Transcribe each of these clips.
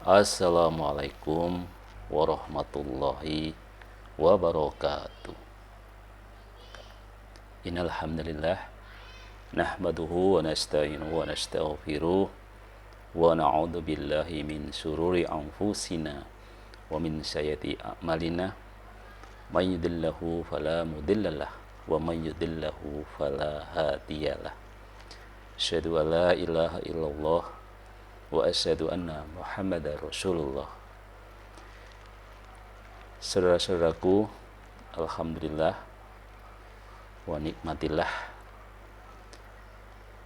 Assalamualaikum warahmatullahi wabarakatuh. Innal hamdalillah nahmaduhu wa nasta'inuhu wa nastaghfiruh wa na'udzu billahi min syururi anfusina wa min sayyiati a'malina may yahdihillahu fala mudhillalah wa may yudhlilhu fala hadiyalah. Asyhadu an la ilaha illallah wa asyhadu anna Muhammadar Rasulullah. Saudara-saudaraku, alhamdulillah wa nikmatillah,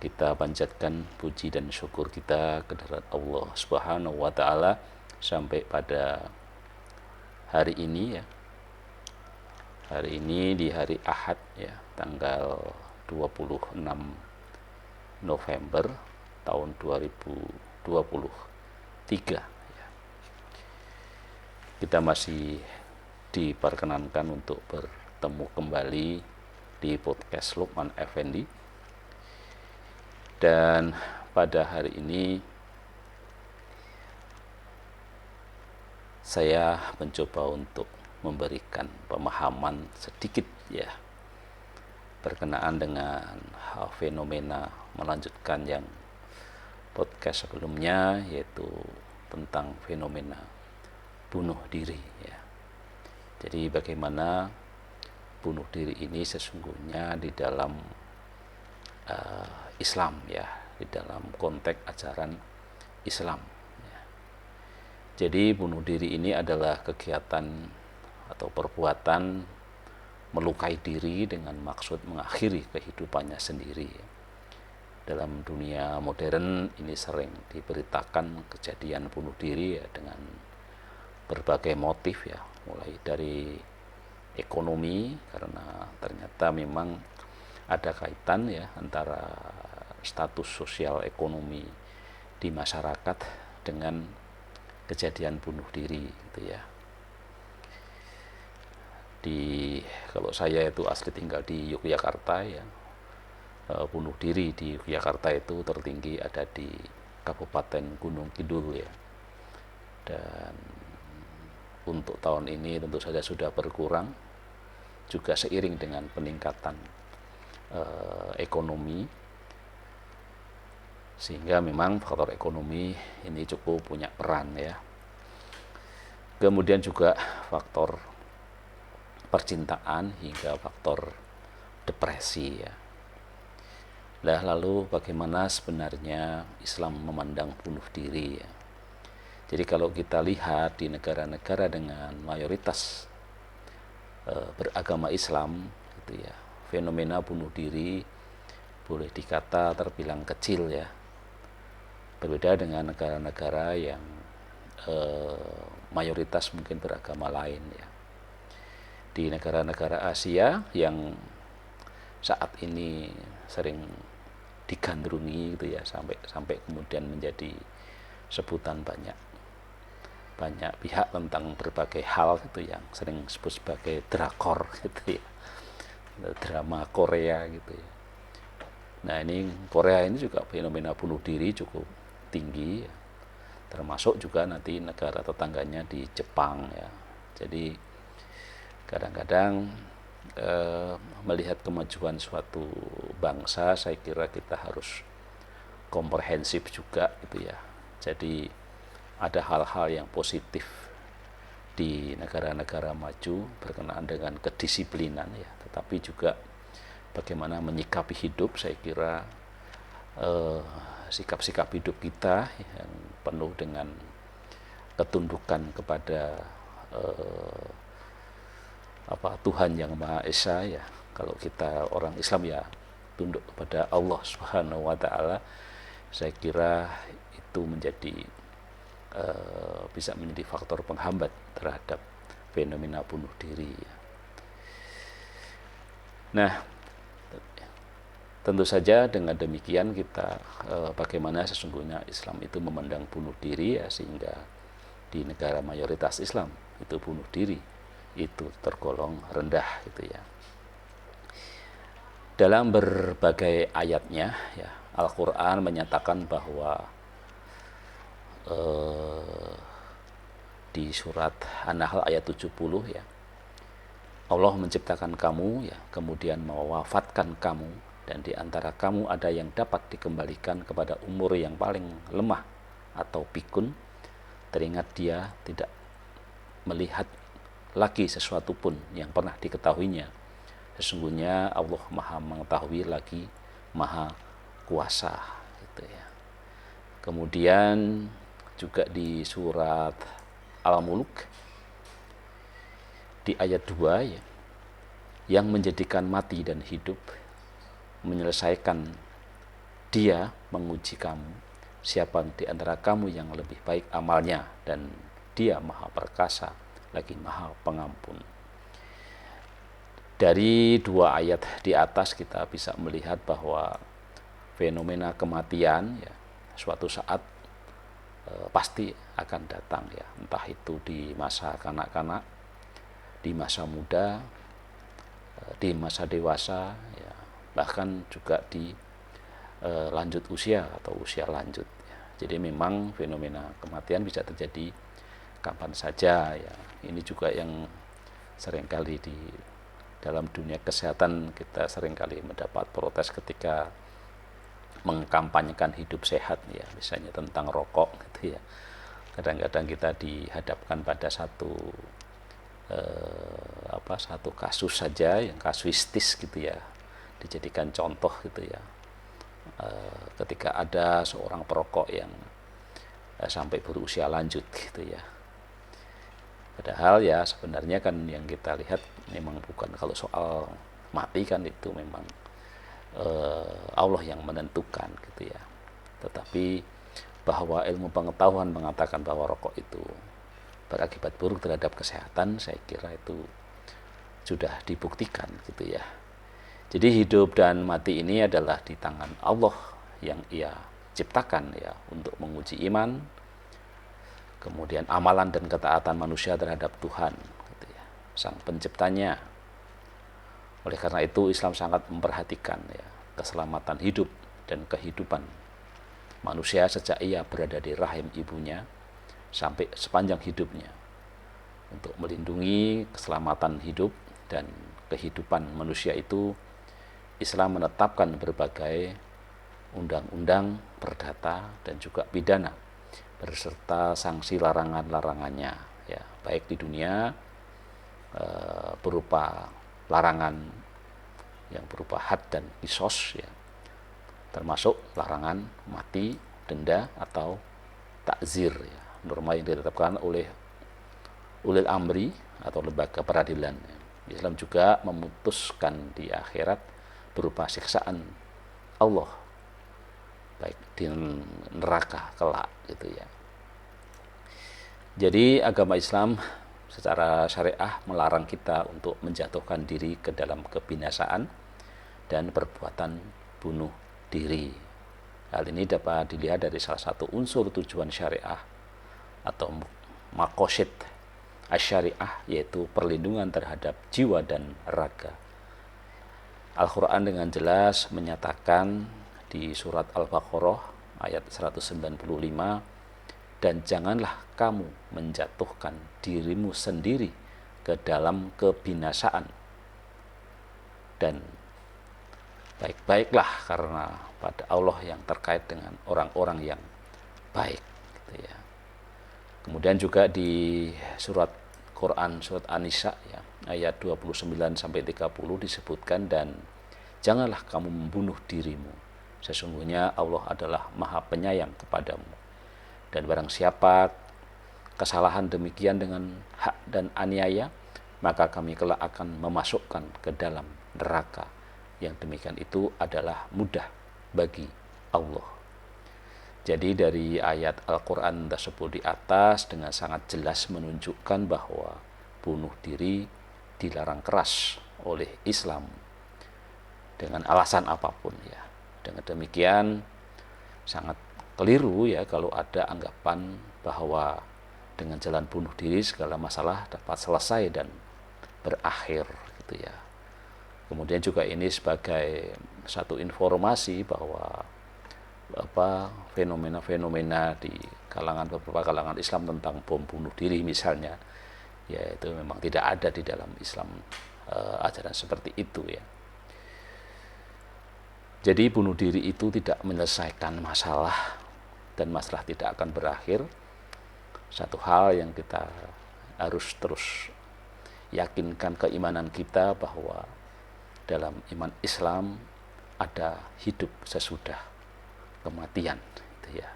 kita panjatkan puji dan syukur kita kehadirat Allah Subhanahu wa taala sampai pada hari ini ya. Hari ini di hari Ahad ya, tanggal 26 November tahun 2023 ya. Kita masih diperkenankan untuk bertemu kembali di podcast Lukman Effendi, dan pada hari ini saya mencoba untuk memberikan pemahaman sedikit ya berkenaan dengan fenomena, melanjutkan yang podcast sebelumnya, yaitu tentang fenomena bunuh diri ya. Jadi bagaimana bunuh diri ini sesungguhnya di dalam Islam ya, di dalam konteks ajaran Islam ya. Jadi bunuh diri ini adalah kegiatan atau perbuatan melukai diri dengan maksud mengakhiri kehidupannya sendiri. Dalam dunia modern ini sering diberitakan kejadian bunuh diri ya, dengan berbagai motif ya, mulai dari ekonomi, karena ternyata memang ada kaitan ya antara status sosial ekonomi di masyarakat dengan kejadian bunuh diri gitu ya. Kalau saya itu asli tinggal di Yogyakarta ya, bunuh diri di Yogyakarta itu tertinggi ada di Kabupaten Gunung Kidul ya. Dan untuk tahun ini tentu saja sudah berkurang, juga seiring dengan peningkatan ekonomi, sehingga memang faktor ekonomi ini cukup punya peran ya. Kemudian juga faktor percintaan hingga faktor depresi ya. Nah, lalu bagaimana sebenarnya Islam memandang bunuh diri ya? Jadi kalau kita lihat di negara-negara dengan mayoritas beragama Islam gitu ya, fenomena bunuh diri boleh dikata terbilang kecil ya. Berbeda dengan negara-negara yang mayoritas mungkin beragama lain ya. Di negara-negara Asia yang saat ini sering digandrungi gitu ya, sampai kemudian menjadi sebutan banyak pihak tentang berbagai hal gitu yang sering disebut sebagai drakor gitu ya, drama Korea gitu ya. Nah, ini Korea ini juga fenomena bunuh diri cukup tinggi ya. Termasuk juga nanti negara tetangganya di Jepang ya. Jadi kadang-kadang melihat kemajuan suatu bangsa, saya kira kita harus komprehensif juga gitu ya. Jadi ada hal-hal yang positif di negara-negara maju berkenaan dengan kedisiplinan ya, tetapi juga bagaimana menyikapi hidup. Saya kira sikap-sikap hidup kita yang penuh dengan ketundukan kepada Tuhan yang Maha Esa ya. Kalau kita orang Islam ya tunduk kepada Allah Subhanahu wa taala. Saya kira itu bisa menjadi faktor penghambat terhadap fenomena bunuh diri ya. Nah, tentu saja dengan demikian kita bagaimana sesungguhnya Islam itu memandang bunuh diri ya, sehingga di negara mayoritas Islam itu bunuh diri itu tergolong rendah gitu ya. Dalam berbagai ayatnya ya, Al-Quran menyatakan bahwa di surat An-Nahl ayat 70 ya. Allah menciptakan kamu ya, kemudian mewafatkan kamu, dan di antara kamu ada yang dapat dikembalikan kepada umur yang paling lemah atau pikun, teringat dia tidak melihat lagi sesuatu pun yang pernah diketahuinya. Sesungguhnya Allah Maha mengetahui lagi Maha kuasa gitu ya. Kemudian juga di surat Al-Mulk di ayat 2 ya, yang menjadikan mati dan hidup, menyelesaikan dia menguji kamu, siapa di antara kamu yang lebih baik amalnya, dan dia Maha perkasa lagi Maha pengampun. Dari dua ayat di atas kita bisa melihat bahwa fenomena kematian ya suatu saat pasti akan datang ya, entah itu di masa kanak-kanak, di masa muda, di masa dewasa ya, bahkan juga di lanjut usia atau usia lanjut ya. Jadi memang fenomena kematian bisa terjadi kapan saja ya. Ini juga yang seringkali di dalam dunia kesehatan kita seringkali mendapat protes ketika mengkampanyekan hidup sehat ya, misalnya tentang rokok gitu ya. Kadang-kadang kita dihadapkan pada satu kasus saja yang kasuistis gitu ya, dijadikan contoh gitu ya. Ketika ada seorang perokok yang sampai berusia lanjut gitu ya. Padahal ya sebenarnya kan yang kita lihat memang bukan, kalau soal mati kan itu memang Allah yang menentukan gitu ya. Tetapi bahwa ilmu pengetahuan mengatakan bahwa rokok itu berakibat buruk terhadap kesehatan, saya kira itu sudah dibuktikan gitu ya. Jadi hidup dan mati ini adalah di tangan Allah yang Ia ciptakan ya, untuk menguji iman, kemudian amalan dan ketaatan manusia terhadap Tuhan gitu ya, Sang Penciptanya. Oleh karena itu Islam sangat memperhatikan ya keselamatan hidup dan kehidupan manusia sejak ia berada di rahim ibunya sampai sepanjang hidupnya, untuk melindungi keselamatan hidup dan kehidupan manusia itu. Islam menetapkan berbagai undang-undang, perdata, dan juga pidana berserta sanksi larangan-larangannya ya, baik di dunia berupa larangan yang berupa had dan kisos ya, termasuk larangan mati, denda, atau takzir ya, norma yang ditetapkan oleh ulil amri atau lembaga peradilan. Islam juga memutuskan di akhirat berupa siksaan Allah baik di neraka kelak gitu ya. Jadi agama Islam secara syariah melarang kita untuk menjatuhkan diri ke dalam kebinasaan dan perbuatan bunuh diri. Hal ini dapat dilihat dari salah satu unsur tujuan syariah atau maqasid asyariah, yaitu perlindungan terhadap jiwa dan raga. Al-Quran dengan jelas menyatakan di surat Al-Baqarah ayat 195, dan janganlah kamu menjatuhkan dirimu sendiri ke dalam kebinasaan, dan baik-baiklah karena pada Allah yang terkait dengan orang-orang yang baik gitu ya. Kemudian juga di surat Quran surat An-Nisa ya, ayat 29 sampai 30 disebutkan, dan janganlah kamu membunuh dirimu, sesungguhnya Allah adalah Maha Penyayang kepadamu, dan barang siapa kesalahan demikian dengan hak dan aniaya, maka kami kelak akan memasukkan ke dalam neraka, yang demikian itu adalah mudah bagi Allah. Jadi dari ayat Al-Quran tersebut di atas dengan sangat jelas menunjukkan bahwa bunuh diri dilarang keras oleh Islam dengan alasan apapun ya. Dengan demikian sangat keliru ya kalau ada anggapan bahwa dengan jalan bunuh diri segala masalah dapat selesai dan berakhir gitu ya. Kemudian juga ini sebagai satu informasi bahwa fenomena-fenomena di beberapa kalangan Islam tentang bom bunuh diri misalnya, ya itu memang tidak ada di dalam Islam ajaran seperti itu ya. Jadi bunuh diri itu tidak menyelesaikan masalah, dan masalah tidak akan berakhir. Satu hal yang kita harus terus yakinkan keimanan kita, bahwa dalam iman Islam ada hidup sesudah kematian gitu ya.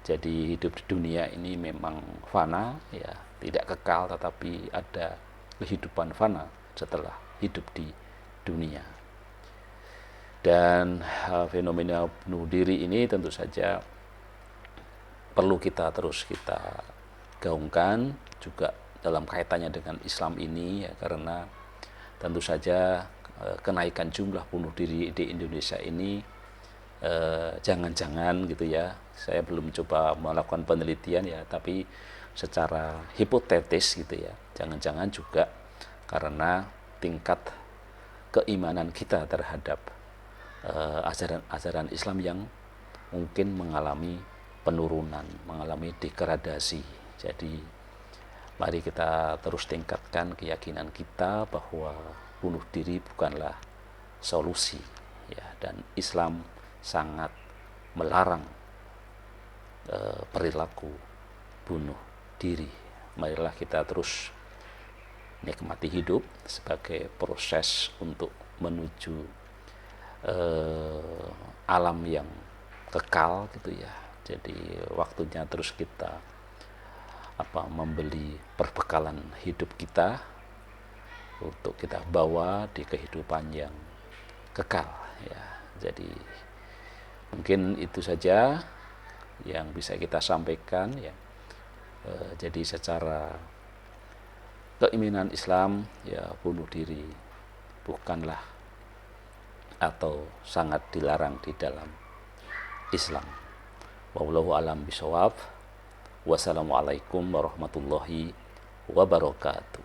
Jadi hidup di dunia ini memang fana ya, tidak kekal, tetapi ada kehidupan fana setelah hidup di dunia. Dan fenomena bunuh diri ini tentu saja perlu kita gaungkan juga dalam kaitannya dengan Islam ini ya, karena tentu saja kenaikan jumlah bunuh diri di Indonesia ini jangan-jangan gitu ya, saya belum coba melakukan penelitian ya, tapi secara hipotetis gitu ya, jangan-jangan juga karena tingkat keimanan kita terhadap ajaran Islam yang mungkin mengalami penurunan, mengalami degradasi. Jadi mari kita terus tingkatkan keyakinan kita bahwa bunuh diri bukanlah solusi ya, dan Islam sangat melarang perilaku bunuh diri. Marilah kita terus nikmati hidup sebagai proses untuk menuju alam yang kekal gitu ya. Jadi waktunya terus kita membeli perbekalan hidup kita untuk kita bawa di kehidupan yang kekal ya. Jadi mungkin itu saja yang bisa kita sampaikan ya. Jadi secara keimanan Islam ya, bunuh diri bukanlah atau sangat dilarang di dalam Islam. Wallahu a'lam bishawab. Wassalamualaikum warahmatullahi wabarakatuh.